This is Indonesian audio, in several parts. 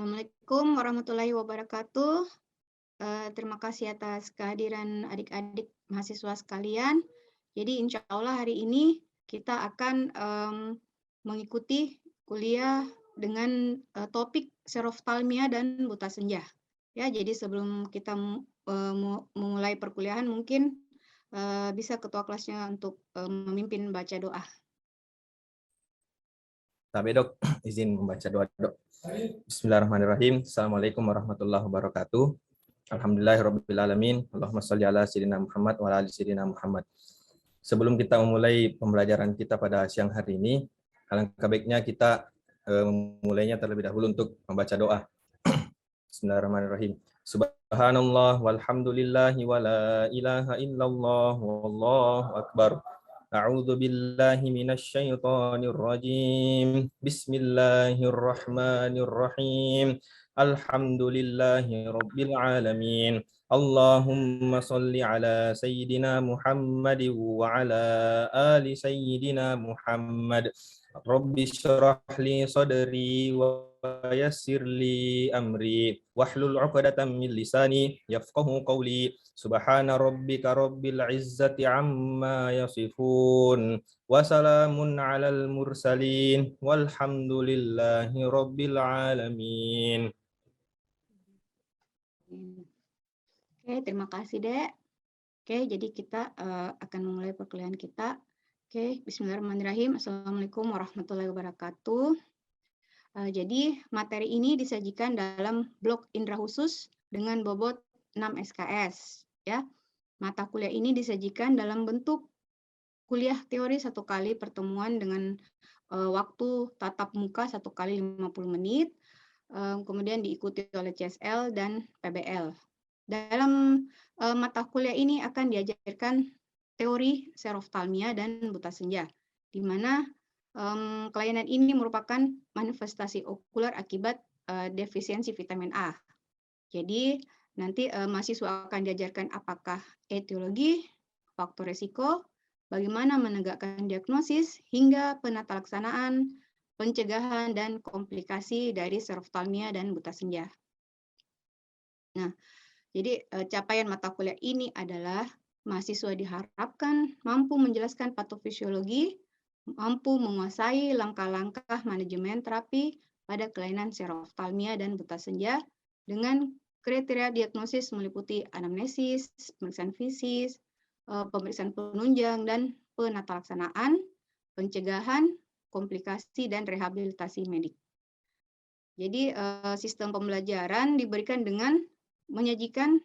Assalamualaikum warahmatullahi wabarakatuh. Terima kasih atas kehadiran adik-adik mahasiswa sekalian. Jadi insya Allah hari ini kita akan mengikuti kuliah dengan topik seroftalmia dan buta senja. Ya, jadi sebelum kita memulai perkuliahan mungkin bisa ketua kelasnya untuk memimpin baca doa. Tapi dok, izin membaca doa dok. Bismillahirrahmanirrahim. Assalamualaikum warahmatullahi wabarakatuh. Alhamdulillahirrabbilalamin. Allahumma sholli ala sayyidina Muhammad wa ala ali sayyidina Muhammad. Sebelum kita memulai pembelajaran kita pada siang hari ini, alangkah baiknya kita memulainya terlebih dahulu untuk membaca doa. Bismillahirrahmanirrahim. Subhanallah walhamdulillahi wa la ilaha illallah wallahu akbar. A'udzu billahi minasy syaithanir rajim. Bismillahirrahmanirrahim. Alhamdulillahi rabbil alamin. Allahumma shalli ala sayyidina Muhammad wa ala ali sayyidina Muhammad. Rabbi shrah li sadri wa yassir li amri wahlul 'uqdatam min lisani yafqahu qawli. Subhana rabbika rabbil izzati amma yasifun wa salamun 'alal mursalin walhamdulillahi rabbil alamin. Oke, terima kasih Dek. Oke, jadi kita akan memulai perkuliahan kita. Oke, bismillahirrahmanirrahim. Assalamualaikum warahmatullahi wabarakatuh. Jadi materi ini disajikan dalam blok indra khusus dengan bobot 6 SKS. Ya, mata kuliah ini disajikan dalam bentuk kuliah teori 1 kali pertemuan dengan waktu tatap muka 1 kali 50 menit, kemudian diikuti oleh CSL dan PBL. Dalam mata kuliah ini akan diajarkan teori seroftalmia dan buta senja, di mana kelainan ini merupakan manifestasi okuler akibat defisiensi vitamin A. Jadi nanti mahasiswa akan diajarkan apakah etiologi, faktor resiko, bagaimana menegakkan diagnosis, hingga penata laksanaan, pencegahan, dan komplikasi dari seroftalmia dan buta senja. Nah, jadi capaian mata kuliah ini adalah mahasiswa diharapkan mampu menjelaskan patofisiologi, mampu menguasai langkah-langkah manajemen terapi pada kelainan seroftalmia dan buta senja dengan kriteria diagnosis meliputi anamnesis, pemeriksaan fisis, pemeriksaan penunjang, dan penata laksanaan, pencegahan, komplikasi, dan rehabilitasi medik. Jadi sistem pembelajaran diberikan dengan menyajikan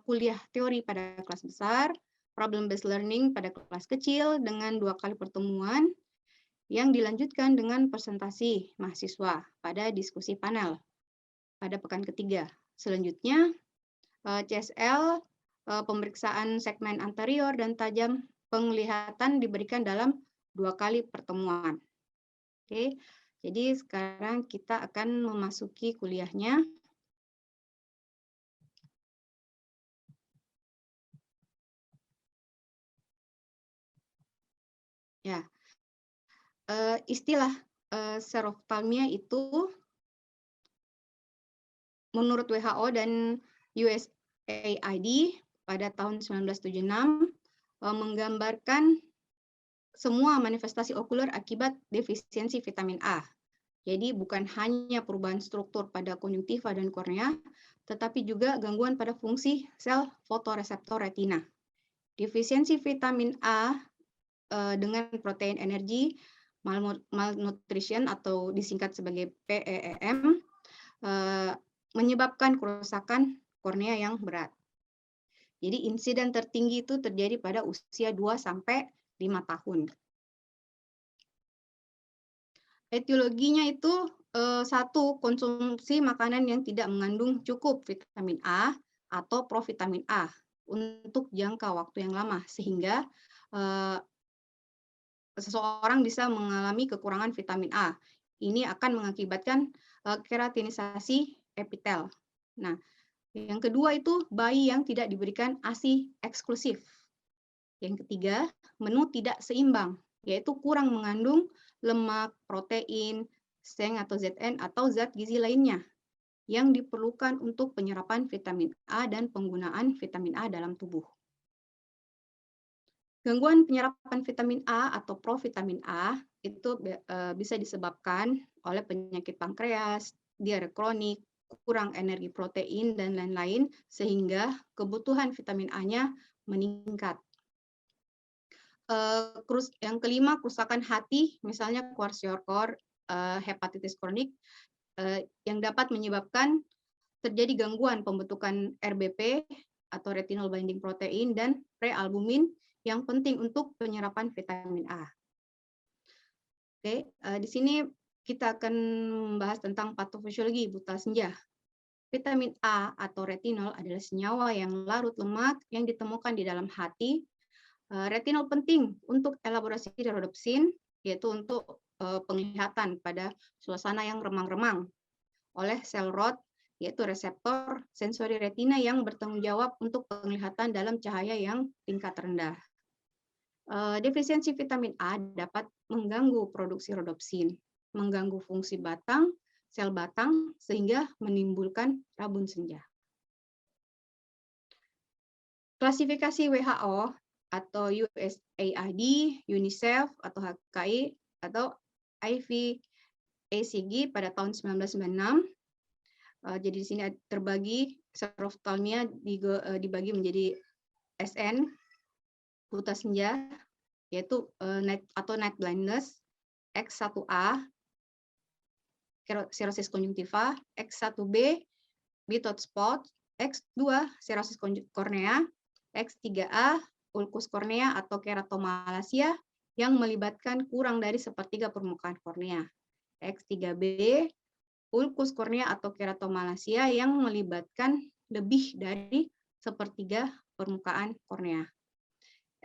kuliah teori pada kelas besar, problem based learning pada kelas kecil dengan 2 kali pertemuan yang dilanjutkan dengan presentasi mahasiswa pada diskusi panel pada pekan ketiga. Selanjutnya CSL, pemeriksaan segmen anterior dan tajam penglihatan diberikan dalam 2 kali pertemuan. Oke, jadi sekarang kita akan memasuki kuliahnya. Ya, istilah seroftalmia itu menurut WHO dan USAID pada tahun 1976 menggambarkan semua manifestasi okuler akibat defisiensi vitamin A. Jadi bukan hanya perubahan struktur pada konjungtiva dan kornea, tetapi juga gangguan pada fungsi sel fotoreseptor retina. Defisiensi vitamin A dengan protein energi malnutrition atau disingkat sebagai PEEM menyebabkan kerusakan kornea yang berat. Jadi insiden tertinggi itu terjadi pada usia 2-5 tahun. Etiologinya itu satu, konsumsi makanan yang tidak mengandung cukup vitamin A atau provitamin A untuk jangka waktu yang lama, sehingga seseorang bisa mengalami kekurangan vitamin A. Ini akan mengakibatkan keratinisasi epitel. Nah, yang kedua itu bayi yang tidak diberikan ASI eksklusif. Yang ketiga, menu tidak seimbang, yaitu kurang mengandung lemak, protein, seng atau ZN, atau zat gizi lainnya. yang diperlukan untuk penyerapan vitamin A dan penggunaan vitamin A dalam tubuh. Gangguan penyerapan vitamin A atau provitamin A itu bisa disebabkan oleh penyakit pankreas, diare kronik, kurang energi protein, dan lain-lain, sehingga kebutuhan vitamin A-nya meningkat. Yang kelima, kerusakan hati, misalnya kwashiorkor, hepatitis kronik, yang dapat menyebabkan terjadi gangguan pembentukan RBP atau retinol binding protein dan prealbumin yang penting untuk penyerapan vitamin A. Oke, di sini kita akan membahas tentang patofisiologi buta senja. Vitamin A atau retinol adalah senyawa yang larut lemak yang ditemukan di dalam hati. Retinol penting untuk elaborasi rodopsin, yaitu untuk penglihatan pada suasana yang remang-remang oleh sel rod, yaitu reseptor sensori retina yang bertanggung jawab untuk penglihatan dalam cahaya yang tingkat rendah. Defisiensi vitamin A dapat mengganggu produksi rodopsin, mengganggu fungsi sel batang, sehingga menimbulkan rabun senja. Klasifikasi WHO atau USAID, UNICEF, atau HKI, atau IVACG pada tahun 1996. Jadi di sini terbagi, seroftalmia dibagi menjadi SN, buta senja, yaitu night blindness, X1A, cirrhosis conjunctiva, X1B, bitot spot, X2, cirrhosis kornea, X3A, ulkus kornea atau keratomalacia yang melibatkan kurang dari sepertiga permukaan kornea, X3B, ulkus kornea atau keratomalacia yang melibatkan lebih dari sepertiga permukaan kornea,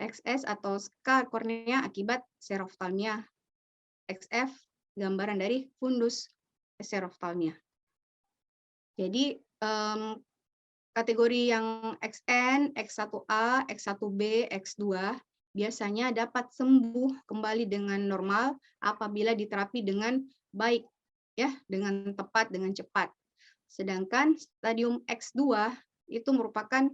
XS atau skar kornea akibat seroftalmia, XF gambaran dari fundus seroftalmia. Jadi kategori yang XN, X1A, X1B, X2 biasanya dapat sembuh kembali dengan normal apabila diterapi dengan baik, ya, dengan tepat, dengan cepat. Sedangkan stadium X2 itu merupakan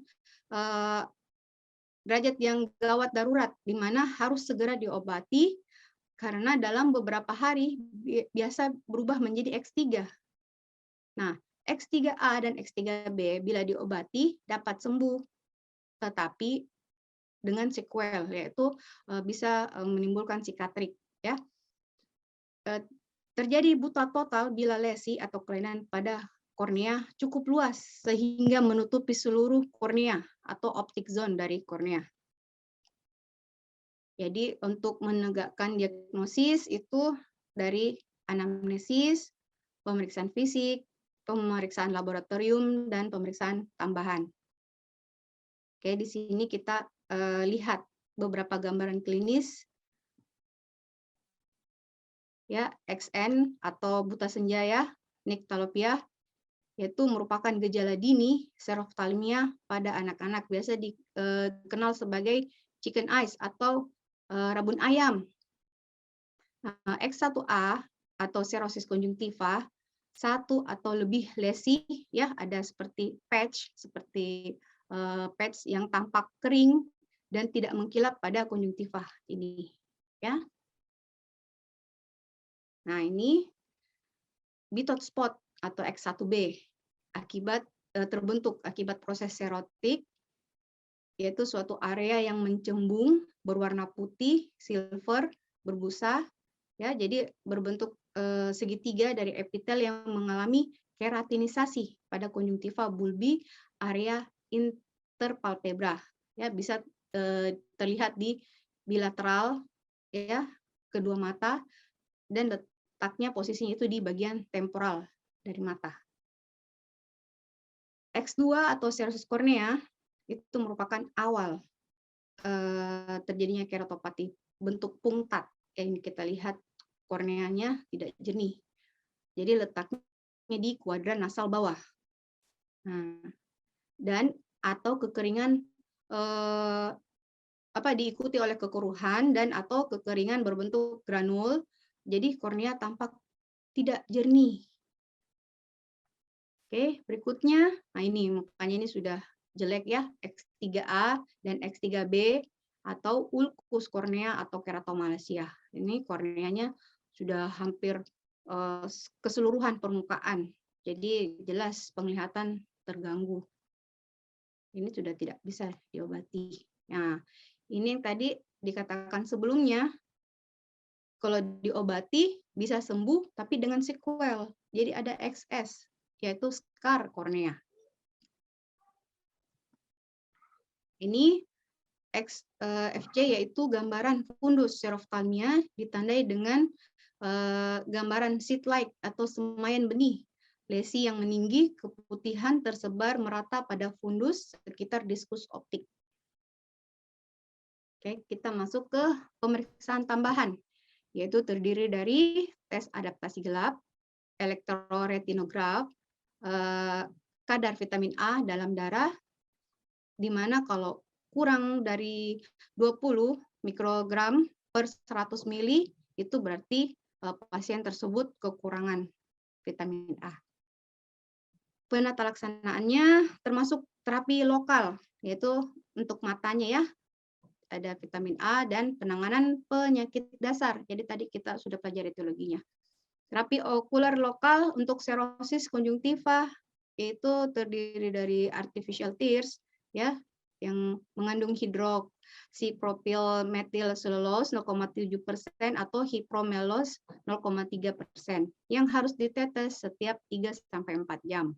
derajat yang gawat darurat, di mana harus segera diobati karena dalam beberapa hari biasa berubah menjadi X3. Nah, X3A dan X3B bila diobati dapat sembuh, tetapi dengan sequel, yaitu bisa menimbulkan sikatrik. Ya. Terjadi buta total bila lesi atau kelainan pada kornea cukup luas sehingga menutupi seluruh kornea atau optic zone dari kornea. Jadi untuk menegakkan diagnosis itu dari anamnesis, pemeriksaan fisik, pemeriksaan laboratorium, dan pemeriksaan tambahan. Oke, di sini kita lihat beberapa gambaran klinis. Ya, XN atau buta senja, ya, nyctalopia, yaitu merupakan gejala dini seroftalmia pada anak-anak, biasa dikenal sebagai chicken eyes atau rabun ayam. Nah, X1A atau cirrhosis conjunctiva, satu atau lebih lesi, ya, ada seperti patch yang tampak kering dan tidak mengkilap pada konjungtiva ini, ya. Nah, ini bitot spot atau X1B terbentuk akibat proses serotik, yaitu suatu area yang mencembung berwarna putih, silver, berbusa, ya, jadi berbentuk segitiga dari epitel yang mengalami keratinisasi pada konjungtiva bulbi area interpalpebra, ya, bisa terlihat di bilateral, ya, kedua mata, dan letaknya posisinya itu di bagian temporal dari mata. X2 atau cirrhosis kornea itu merupakan awal terjadinya keratopati bentuk pungtat yang kita lihat korneanya tidak jernih. Jadi letaknya di kuadran nasal bawah. Nah, dan atau kekeringan diikuti oleh kekeruhan dan atau kekeringan berbentuk granul. Jadi kornea tampak tidak jernih. Oke, berikutnya, nah ini makanya ini sudah jelek ya, X3A dan X3B atau ulkus kornea atau keratomalacia. Ini korneanya sudah hampir keseluruhan permukaan. Jadi jelas penglihatan terganggu. Ini sudah tidak bisa diobati. Nah, ini yang tadi dikatakan sebelumnya, kalau diobati bisa sembuh tapi dengan sequel. Jadi ada XS, yaitu scar kornea. Ini FC yaitu gambaran fundus seroftalmia ditandai dengan gambaran seed-like atau semaian benih. Lesi yang meninggi, keputihan tersebar merata pada fundus sekitar diskus optik. Oke, kita masuk ke pemeriksaan tambahan, yaitu terdiri dari tes adaptasi gelap, elektroretinograf, kadar vitamin A dalam darah, di mana kalau kurang dari 20 mikrogram per 100 mili, itu berarti pasien tersebut kekurangan vitamin A. Penata laksanaannya termasuk terapi lokal, yaitu untuk matanya ya, ada vitamin A dan penanganan penyakit dasar. Jadi tadi kita sudah pelajari etiologinya. Terapi okuler lokal untuk serosis konjungtiva, yaitu terdiri dari artificial tears, ya, yang mengandung hidroksipropil metil selulose 0,7% atau hipromelos 0,3% yang harus ditetes setiap 3-4 jam.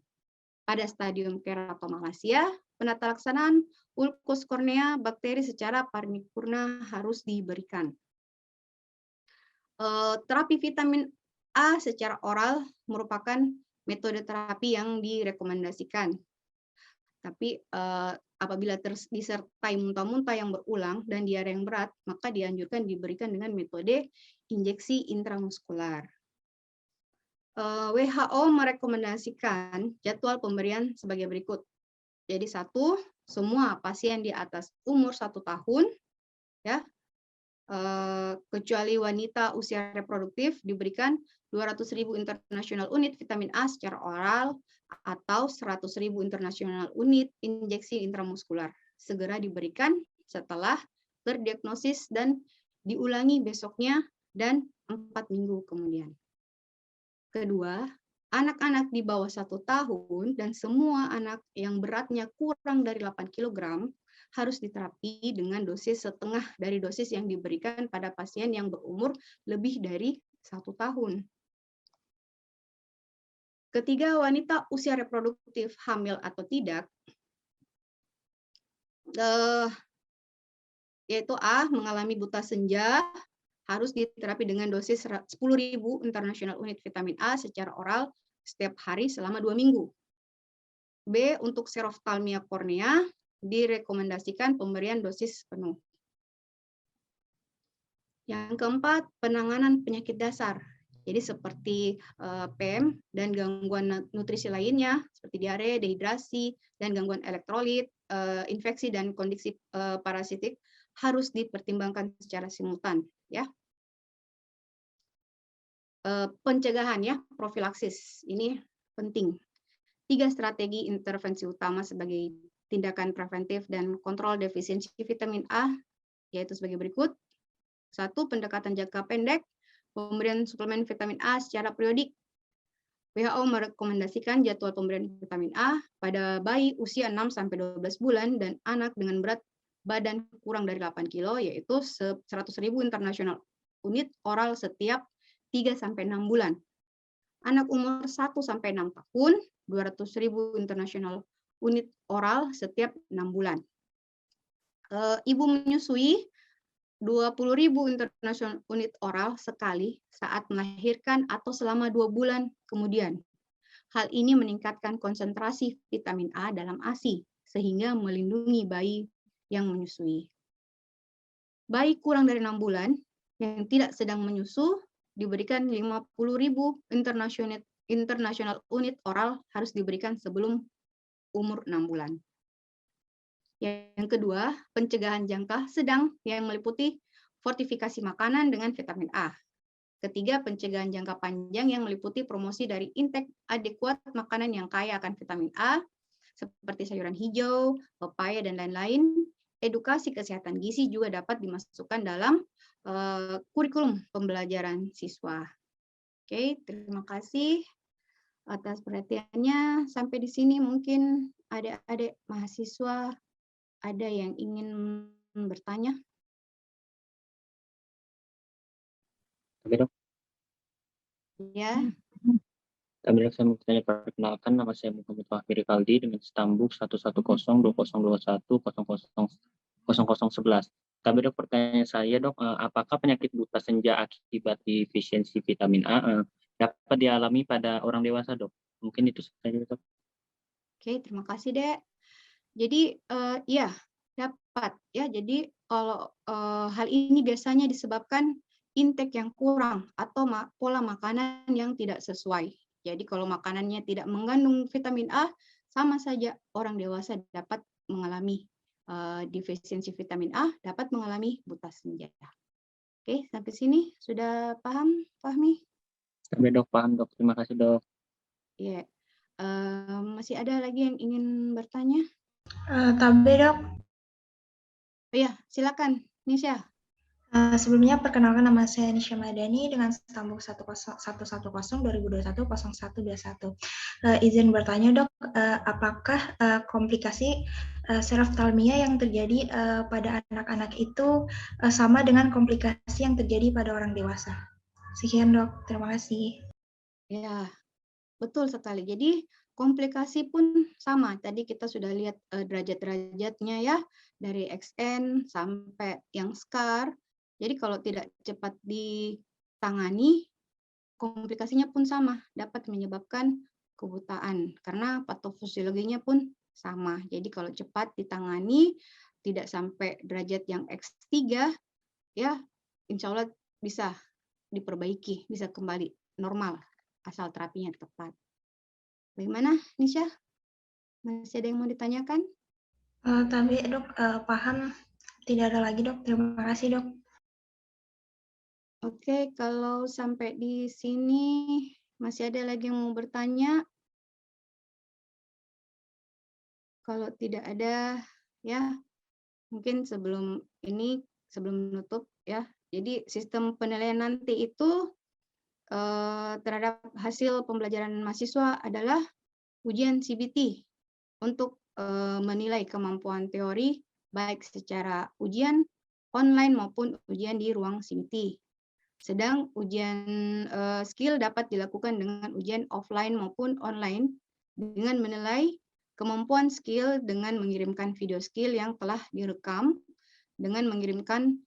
Pada stadium keratomalacia, penata laksanaan ulkus kornea bakteri secara paripurna harus diberikan. Terapi vitamin A secara oral merupakan metode terapi yang direkomendasikan. Tapi apabila disertai muntah-muntah yang berulang dan diare yang berat, maka dianjurkan diberikan dengan metode injeksi intramuskular. WHO merekomendasikan jadwal pemberian sebagai berikut. Jadi satu, semua pasien di atas umur 1 tahun, ya, kecuali wanita usia reproduktif diberikan 200.000 international unit vitamin A secara oral atau 100.000 international unit injeksi intramuskular. Segera diberikan setelah terdiagnosis dan diulangi besoknya dan 4 minggu kemudian. Kedua, anak-anak di bawah 1 tahun dan semua anak yang beratnya kurang dari 8 kg harus diterapi dengan dosis setengah dari dosis yang diberikan pada pasien yang berumur lebih dari 1 tahun. Ketiga, wanita usia reproduktif hamil atau tidak, yaitu A, mengalami buta senja, harus diterapi dengan dosis 10.000 international unit vitamin A secara oral setiap hari selama 2 minggu. B, untuk seroftalmia kornea, direkomendasikan pemberian dosis penuh. Yang keempat, penanganan penyakit dasar. Jadi seperti PEM dan gangguan nutrisi lainnya, seperti diare, dehidrasi, dan gangguan elektrolit, infeksi dan kondisi parasitik harus dipertimbangkan secara simultan. Ya. Pencegahan ya, profilaksis, ini penting. 3 strategi intervensi utama sebagai tindakan preventif dan kontrol defisiensi vitamin A, yaitu sebagai berikut. 1. Pendekatan jangka pendek, pemberian suplemen vitamin A secara periodik. WHO merekomendasikan jadwal pemberian vitamin A pada bayi usia 6-12 bulan dan anak dengan berat badan kurang dari 8 kilo, yaitu 100.000 international unit oral setiap 3-6 bulan. Anak umur 1-6 tahun, 200.000 international unit oral setiap 6 bulan. Ibu menyusui 20.000 international unit oral sekali saat melahirkan atau selama 2 bulan kemudian. Hal ini meningkatkan konsentrasi vitamin A dalam ASI, sehingga melindungi bayi yang menyusui. Bayi kurang dari 6 bulan yang tidak sedang menyusu diberikan 50.000 international unit oral harus diberikan sebelum umur 6 bulan. Yang kedua, pencegahan jangka sedang yang meliputi fortifikasi makanan dengan vitamin A. Ketiga, pencegahan jangka panjang yang meliputi promosi dari intake adekuat makanan yang kaya akan vitamin A, seperti sayuran hijau, pepaya, dan lain-lain. Edukasi kesehatan gizi juga dapat dimasukkan dalam kurikulum pembelajaran siswa. Oke, terima kasih atas perhatiannya. Sampai di sini mungkin adik-adik mahasiswa ada yang ingin bertanya? Oke, Dok. Ya. Kami saya mau bertanya, perkenalkan, nama saya Muhammad Fahmi Rivaldi dengan stambuk 1102021000011. Kami, Dok, pertanyaan saya, Dok, apakah penyakit buta senja akibat defisiensi vitamin A dapat dialami pada orang dewasa, Dok? Mungkin itu saja, Dok. Oke, terima kasih, Dek. Jadi ya dapat ya. Jadi kalau hal ini biasanya disebabkan intake yang kurang atau pola makanan yang tidak sesuai. Jadi kalau makanannya tidak mengandung vitamin A, sama saja orang dewasa dapat mengalami defisiensi vitamin A, dapat mengalami buta senja. Oke, sampai sini sudah paham, Fahmi? Sampai, Dok, paham, Dok. Terima kasih, Dok. Ya. Masih ada lagi yang ingin bertanya? Tabe, Dok. Oh ya, silakan, Nisha. Sebelumnya perkenalkan, nama saya Nisha Madani dengan stambuk 11020210121. Izin bertanya, Dok, apakah komplikasi seroftalmia yang terjadi pada anak-anak itu sama dengan komplikasi yang terjadi pada orang dewasa? Sekian, Dok. Terima kasih. Ya, betul sekali. Jadi komplikasi pun sama. Tadi kita sudah lihat derajat-derajatnya ya, dari XN sampai yang SCAR. Jadi kalau tidak cepat ditangani, komplikasinya pun sama, dapat menyebabkan kebutaan karena patofisiologinya pun sama. Jadi kalau cepat ditangani, tidak sampai derajat yang X3, ya insya Allah bisa diperbaiki, bisa kembali normal asal terapinya tepat. Bagaimana, Nisha? Masih ada yang mau ditanyakan? Tapi, Dok, paham. Tidak ada lagi, Dok. Terima kasih, Dok. Oke, kalau sampai di sini masih ada lagi yang mau bertanya? Kalau tidak ada, ya mungkin sebelum menutup ya. Jadi sistem penilaian nanti itu terhadap hasil pembelajaran mahasiswa adalah ujian CBT untuk menilai kemampuan teori baik secara ujian online maupun ujian di ruang CBT. Sedang ujian skill dapat dilakukan dengan ujian offline maupun online dengan menilai kemampuan skill dengan mengirimkan video skill yang telah direkam dengan mengirimkan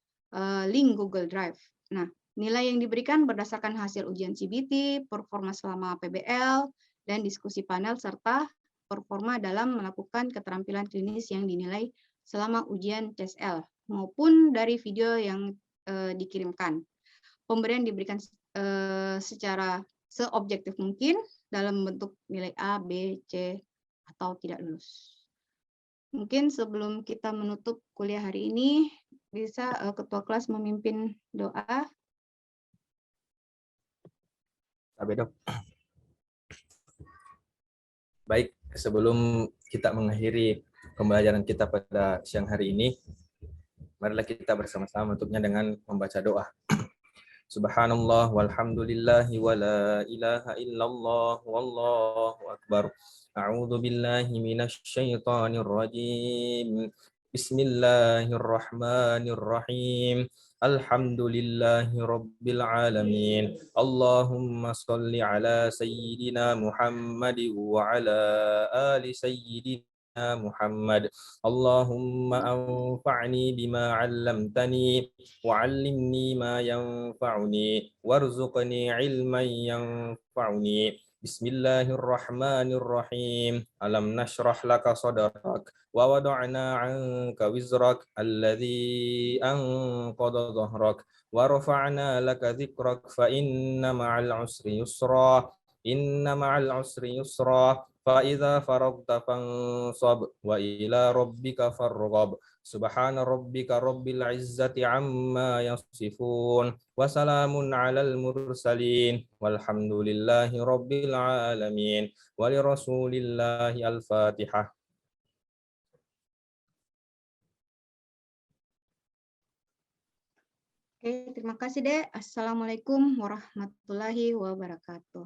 link Google Drive. Nah, nilai yang diberikan berdasarkan hasil ujian CBT, performa selama PBL, dan diskusi panel, serta performa dalam melakukan keterampilan klinis yang dinilai selama ujian CSL, maupun dari video yang dikirimkan. Pemberian diberikan secara seobjektif mungkin dalam bentuk nilai A, B, C, atau tidak lulus. Mungkin sebelum kita menutup kuliah hari ini, bisa ketua kelas memimpin doa. Sampai, Dok. Baik, sebelum kita mengakhiri pembelajaran kita pada siang hari ini, marilah kita bersama-sama untuknya dengan membaca doa. Subhanallah walhamdulillahi wa la ilaha illallah wallahu akbar. A'udzu billahi minasy syaithanir rajim. Bismillahirrahmanirrahim. Alhamdulillahi rabbil alamin. Allahumma shalli ala sayyidina Muhammad wa ala ali sayyidina Muhammad. Allahumma anfa'ni bima 'allamtani wa'allimni ma yanfa'uni warzuqni 'ilman yanfa'uni. Bismillahirrahmanirrahim. Alam nashrah laka sadrak wa wada'na 'anka wizrak alladhi anqadha dhahrak wa rafa'na laka dhikrak fa inna ma'al 'usri yusra. Inna ma'al 'usri yusra. فإذا فرغت فانصب وإلى ربك فارغب Subhana rabbika rabbil izzati amma yasifun. Wassalamun alal mursalin. Walhamdulillahi rabbil alamin. Walirasulillahi al-Fatihah. Oke, terima kasih Dek. Assalamualaikum warahmatullahi wabarakatuh.